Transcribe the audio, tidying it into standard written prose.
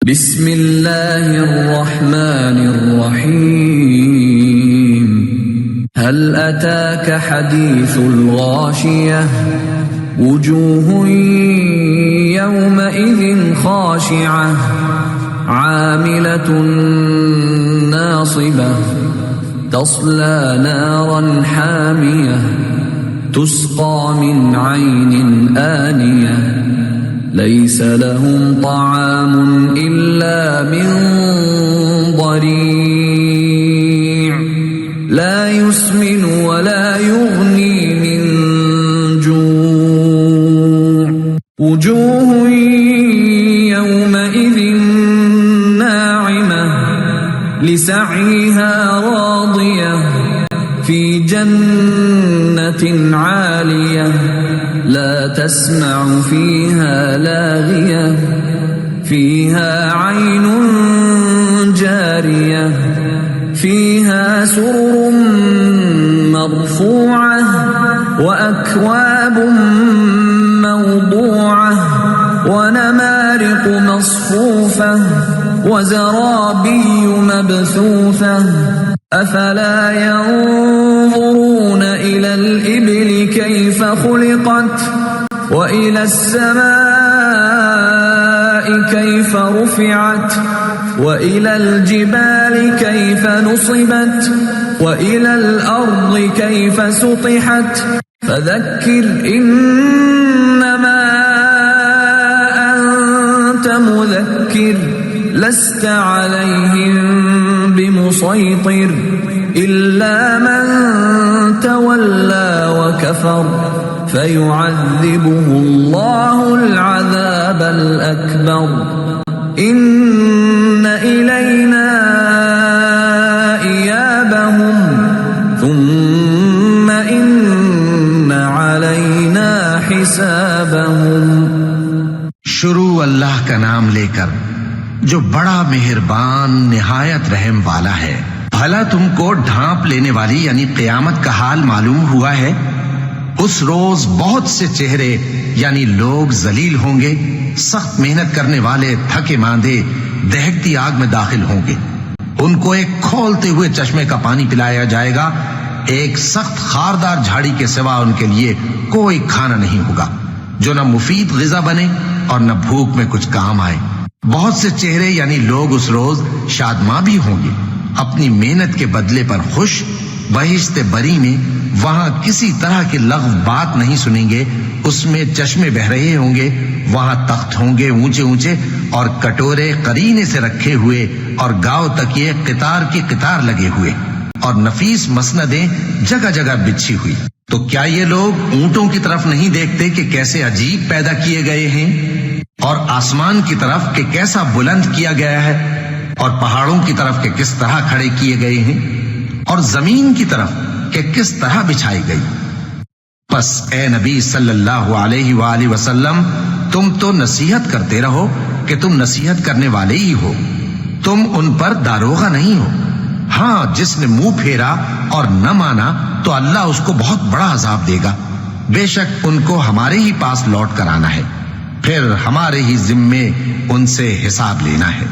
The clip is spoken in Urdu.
بسم اللہ الرحمن الرحیم هل اتاك حدیث الغاشیہ وجوہ یومئذ خاشعہ عاملة ناصبة تصلى نارا حامية تسقى من عين آنية ليس لهم طعام إلا من ضريع لا يسمن ولا يغني من جوع وجوه يومئذ ناعمة لسعيها راضية في جنة عالية لا تسمع فيها لاغية فيها عين جارية فيها سرر مرفوعة وأكواب موضوعة ونمارق مصفوفة وزرابي مبثوثة أفلا ينظرون إلى الإبل كيف خلقت وإلى السماء كيف رفعت وإلى الجبال كيف نصبت وإلى الأرض كيف سطحت فذكر إنما أنت مذكر لست عليهم بمسيطر إلا من تولى وكفر فيعذبه الله العذاب الأكبر إن إلينا إيابهم ثم إن علينا حسابهم. شروع اللہ کا نام لے کر جو بڑا مہربان نہایت رحم والا ہے. بھلا تم کو ڈھانپ لینے والی یعنی قیامت کا حال معلوم ہوا ہے؟ اس روز بہت سے چہرے یعنی لوگ ذلیل ہوں گے، سخت محنت کرنے والے تھکے ماندے دہکتی آگ میں داخل ہوں گے. ان کو ایک کھولتے ہوئے چشمے کا پانی پلایا جائے گا. ایک سخت خاردار جھاڑی کے سوا ان کے لیے کوئی کھانا نہیں ہوگا جو نہ مفید غذا بنے اور نہ بھوک میں کچھ کام آئے. بہت سے چہرے یعنی لوگ اس روز شادماں بھی ہوں گے، اپنی محنت کے بدلے پر خوش. بہشت بری میں وہاں کسی طرح کی لغو بات نہیں سنیں گے. اس میں چشمے بہ رہے ہوں گے، وہاں تخت ہوں گے اونچے اونچے اور کٹورے قرینے سے رکھے ہوئے اور گاؤ تکیے قطار کی قطار لگے ہوئے اور نفیس مسندیں جگہ جگہ بچھی ہوئی. تو کیا یہ لوگ اونٹوں کی طرف نہیں دیکھتے کہ کیسے عجیب پیدا کیے گئے ہیں، اور آسمان کی طرف کہ کیسا بلند کیا گیا ہے، اور پہاڑوں کی طرف کہ کس طرح کھڑے کیے گئے ہیں، اور زمین کی طرف کہ کس طرح بچھائی گئی. پس اے نبی صلی اللہ علیہ وآلہ وسلم، تم تو نصیحت کرتے رہو کہ تم نصیحت کرنے والے ہی ہو، تم ان پر داروغہ نہیں ہو. ہاں جس نے منہ پھیرا اور نہ مانا تو اللہ اس کو بہت بڑا عذاب دے گا. بے شک ان کو ہمارے ہی پاس لوٹ کر آنا ہے، پھر ہمارے ہی ذمے ان سے حساب لینا ہے.